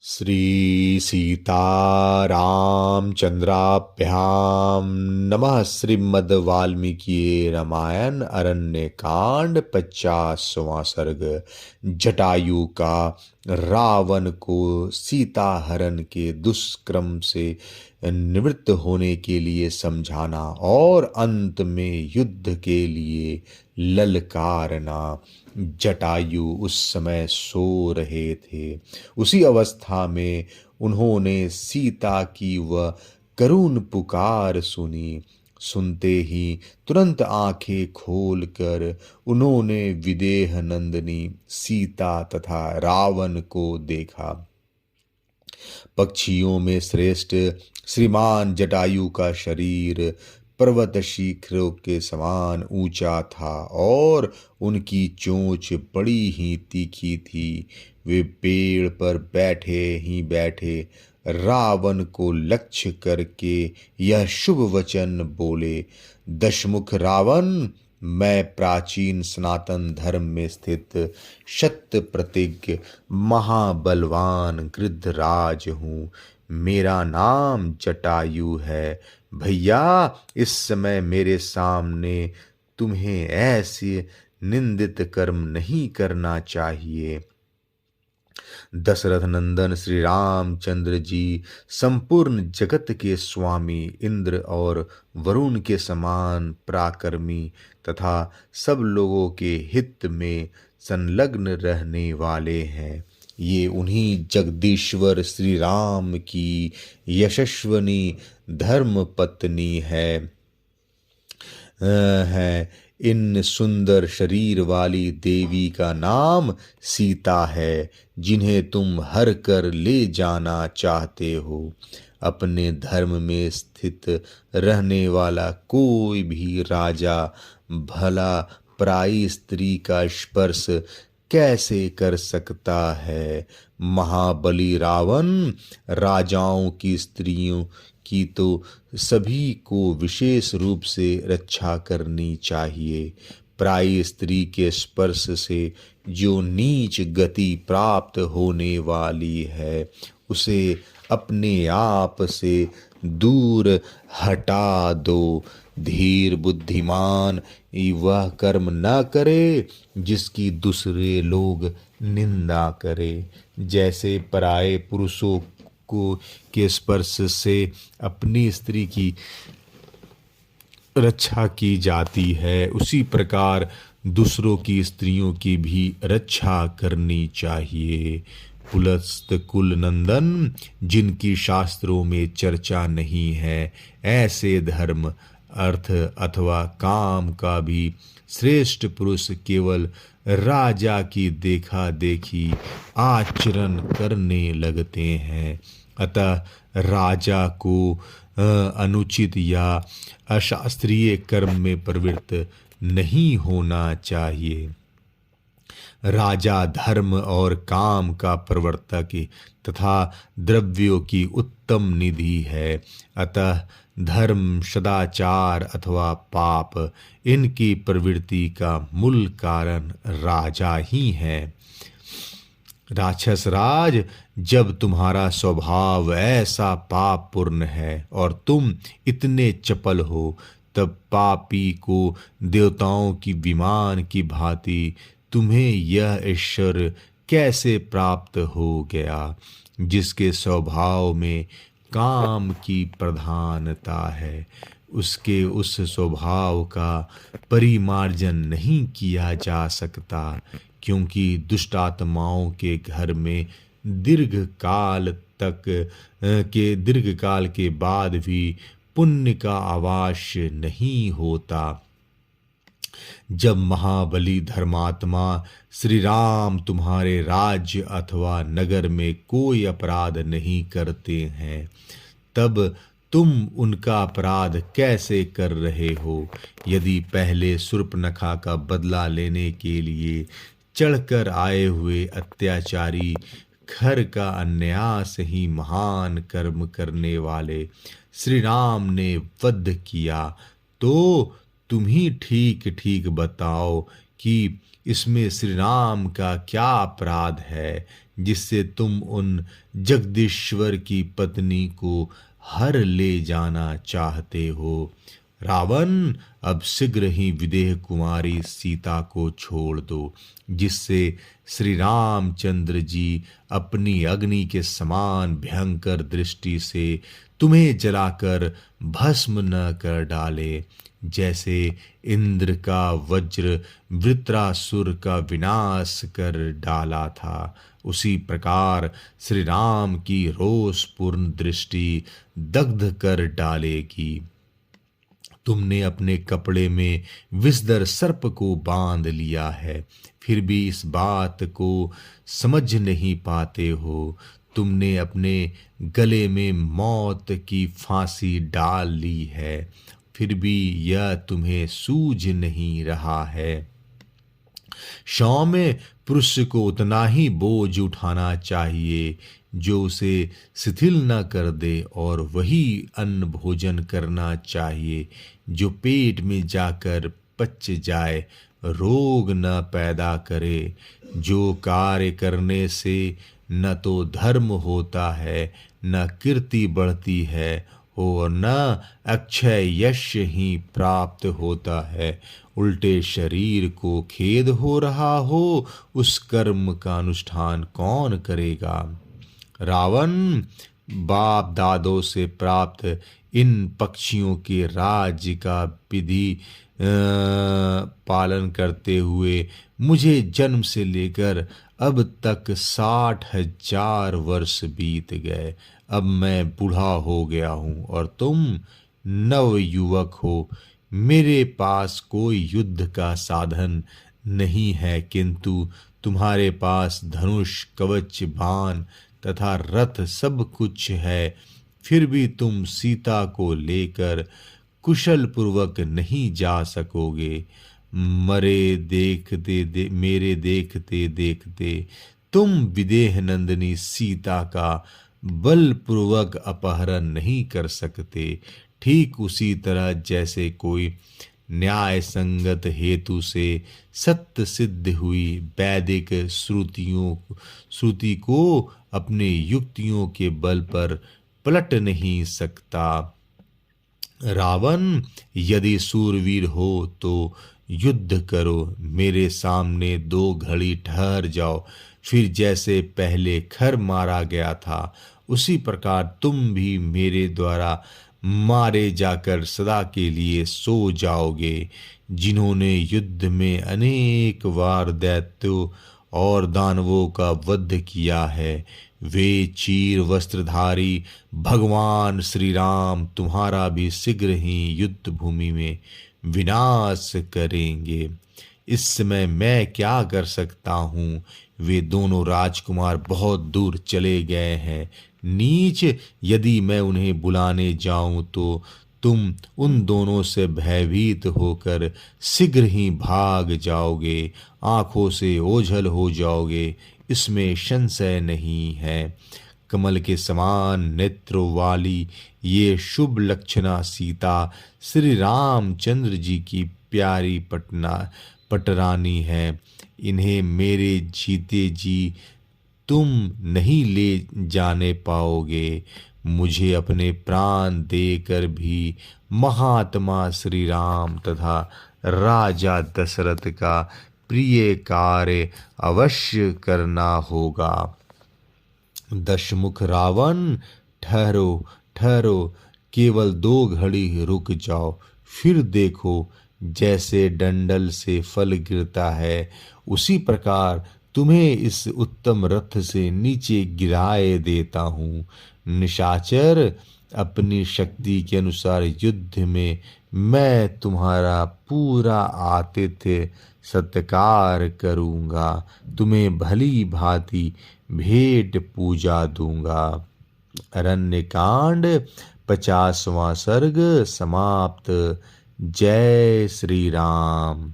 श्री सीतारामचंद्राभ्याम नमः। श्रीमद् वाल्मीकि रामायण अरण्य कांड 50वां सर्ग। जटायु का रावण को सीता हरण के दुष्कर्म से निवृत्त होने के लिए समझाना और अंत में युद्ध के लिए ललकारना। जटायु उस समय सो रहे थे। उसी अवस्था में उन्होंने सीता की वह करुण पुकार सुनी। सुनते ही तुरंत आंखें खोलकर उन्होंने विदेह नंदिनी सीता तथा रावण को देखा। पक्षियों में श्रेष्ठ श्रीमान जटायु का शरीर पर्वत शिखरों के समान ऊंचा था और उनकी चोंच बड़ी ही तीखी थी। वे पेड़ पर बैठे ही बैठे रावण को लक्ष्य करके यह शुभ वचन बोले। दशमुख रावण, मैं प्राचीन सनातन धर्म में स्थित शत प्रतिज्ञ महाबलवान गृद्धराज हूँ। मेरा नाम जटायु है। भैया, इस समय मेरे सामने तुम्हें ऐसे निंदित कर्म नहीं करना चाहिए। दशरथ नंदन श्री रामचंद्र जी संपूर्ण जगत के स्वामी, इंद्र और वरुण के समान पराक्रमी तथा सब लोगों के हित में संलग्न रहने वाले हैं। ये उन्हीं जगदीश्वर श्री राम की यशस्विनी धर्म पत्नी है। इन सुंदर शरीर वाली देवी का नाम सीता है, जिन्हें तुम हर कर ले जाना चाहते हो। अपने धर्म में स्थित रहने वाला कोई भी राजा भला पराई स्त्री का स्पर्श कैसे कर सकता है। महाबली रावण, राजाओं की स्त्रियों की तो सभी को विशेष रूप से रक्षा करनी चाहिए। पराई स्त्री के स्पर्श से जो नीच गति प्राप्त होने वाली है, उसे अपने आप से दूर हटा दो। धीर बुद्धिमान वह कर्म न करे जिसकी दूसरे लोग निंदा करे। जैसे पराये पुरुषों को के स्पर्श से अपनी स्त्री की रक्षा की जाती है, उसी प्रकार दूसरों की स्त्रियों की भी रक्षा करनी चाहिए। पुलस्त कुल नंदन, जिनकी शास्त्रों में चर्चा नहीं है, ऐसे धर्म, अर्थ अथवा काम का भी श्रेष्ठ पुरुष केवल राजा की देखा देखी आचरण करने लगते हैं। अतः राजा को अनुचित या अशास्त्रीय कर्म में प्रवृत्त नहीं होना चाहिए। राजा धर्म और काम का प्रवर्तक तथा द्रव्यों की उत्तम निधि है। अतः धर्म, सदाचार अथवा पाप, इनकी प्रवृत्ति का मूल कारण राजा ही है। राक्षस राज, जब तुम्हारा स्वभाव ऐसा पाप पूर्ण है और तुम इतने चपल हो, तब पापी को देवताओं की विमान की भांति तुम्हें यह ऐश्वर्य कैसे प्राप्त हो गया। जिसके स्वभाव में काम की प्रधानता है, उसके उस स्वभाव का परिमार्जन नहीं किया जा सकता, क्योंकि दुष्ट आत्माओं के घर में दीर्घ काल के बाद भी पुण्य का आवास नहीं होता। जब महाबली धर्मात्मा श्री राम तुम्हारे राज्य अथवा नगर में कोई अपराध नहीं करते हैं, तब तुम उनका अपराध कैसे कर रहे हो। यदि पहले शूर्पणखा का बदला लेने के लिए चढ़कर आए हुए अत्याचारी खर का अन्यास ही महान कर्म करने वाले श्री राम ने वध किया, तो तुम ही ठीक ठीक बताओ कि इसमें श्री राम का क्या अपराध है जिससे तुम उन जगदीश्वर की पत्नी को हर ले जाना चाहते हो। रावण, अब शीघ्र ही विदेह कुमारी सीता को छोड़ दो, जिससे श्री रामचंद्र जी अपनी अग्नि के समान भयंकर दृष्टि से तुम्हें जलाकर भस्म न कर डाले। जैसे इंद्र का वज्र वृत्रासुर का विनाश कर डाला था, उसी प्रकार श्री राम की रोषपूर्ण दृष्टि दग्ध कर डालेगी। तुमने अपने कपड़े में विषधर सर्प को बांध लिया है, फिर भी इस बात को समझ नहीं पाते हो। तुमने अपने गले में मौत की फांसी डाल ली है, फिर भी यह तुम्हें सूझ नहीं रहा है। सौम्य पुरुष को उतना ही बोझ उठाना चाहिए जो उसे शिथिल न कर दे, और वही अन्न भोजन करना चाहिए जो पेट में जाकर पच जाए, रोग न पैदा करे। जो कार्य करने से न तो धर्म होता है, न कीर्ति बढ़ती है, और न अक्षय यश ही प्राप्त होता है, उल्टे शरीर को खेद हो रहा हो, उस कर्म का अनुष्ठान कौन करेगा। रावण, बाप दादों से प्राप्त इन पक्षियों के राज्य का विधि पालन करते हुए मुझे जन्म से लेकर अब तक 60,000 वर्ष बीत गए। अब मैं बूढ़ा हो गया हूँ और तुम नव युवक हो। मेरे पास कोई युद्ध का साधन नहीं है, किंतु तुम्हारे पास धनुष, कवच, बाण तथा रथ सब कुछ है। फिर भी तुम सीता को लेकर कुशल पूर्वक नहीं जा सकोगे। मेरे देखते देखते तुम विदेह नंदिनी सीता का बलपूर्वक अपहरण नहीं कर सकते। ठीक उसी तरह जैसे कोई न्याय संगत हेतु से सत्य सिद्ध हुई वैदिक श्रुति को अपने युक्तियों के बल पर पलट नहीं सकता। रावण, यदि सूरवीर हो तो युद्ध करो, मेरे सामने 2 घड़ी ठहर जाओ, फिर जैसे पहले खर मारा गया था उसी प्रकार तुम भी मेरे द्वारा मारे जाकर सदा के लिए सो जाओगे। जिन्होंने युद्ध में अनेक बार दैत्यों और दानवों का वध किया है, वे चीर वस्त्रधारी भगवान श्री राम तुम्हारा भी शीघ्र ही युद्ध भूमि में विनाश करेंगे। इस समय मैं क्या कर सकता हूँ? वे दोनों राजकुमार बहुत दूर चले गए हैं। नीच, यदि मैं उन्हें बुलाने जाऊं तो तुम उन दोनों से भयभीत होकर शीघ्र ही भाग जाओगे, आंखों से ओझल हो जाओगे, इसमें संशय नहीं है। कमल के समान नेत्रों वाली ये शुभ लक्षणा सीता श्री रामचंद्र जी की प्यारी पटरानी है। इन्हें मेरे जीते जी तुम नहीं ले जाने पाओगे। मुझे अपने प्राण देकर भी महात्मा श्री राम तथा राजा दशरथ का प्रिय कार्य अवश्य करना होगा। दशमुख रावण, ठहरो ठहरो, केवल 2 घड़ी रुक जाओ, फिर देखो जैसे डंडल से फल गिरता है उसी प्रकार तुम्हें इस उत्तम रथ से नीचे गिराए देता हूँ। निशाचर, अपनी शक्ति के अनुसार युद्ध में मैं तुम्हारा पूरा आतिथ्य सत्कार करूँगा, तुम्हें भली भांति भेंट पूजा दूंगा। अरण्यकांड 50वां सर्ग समाप्त। जय श्री राम।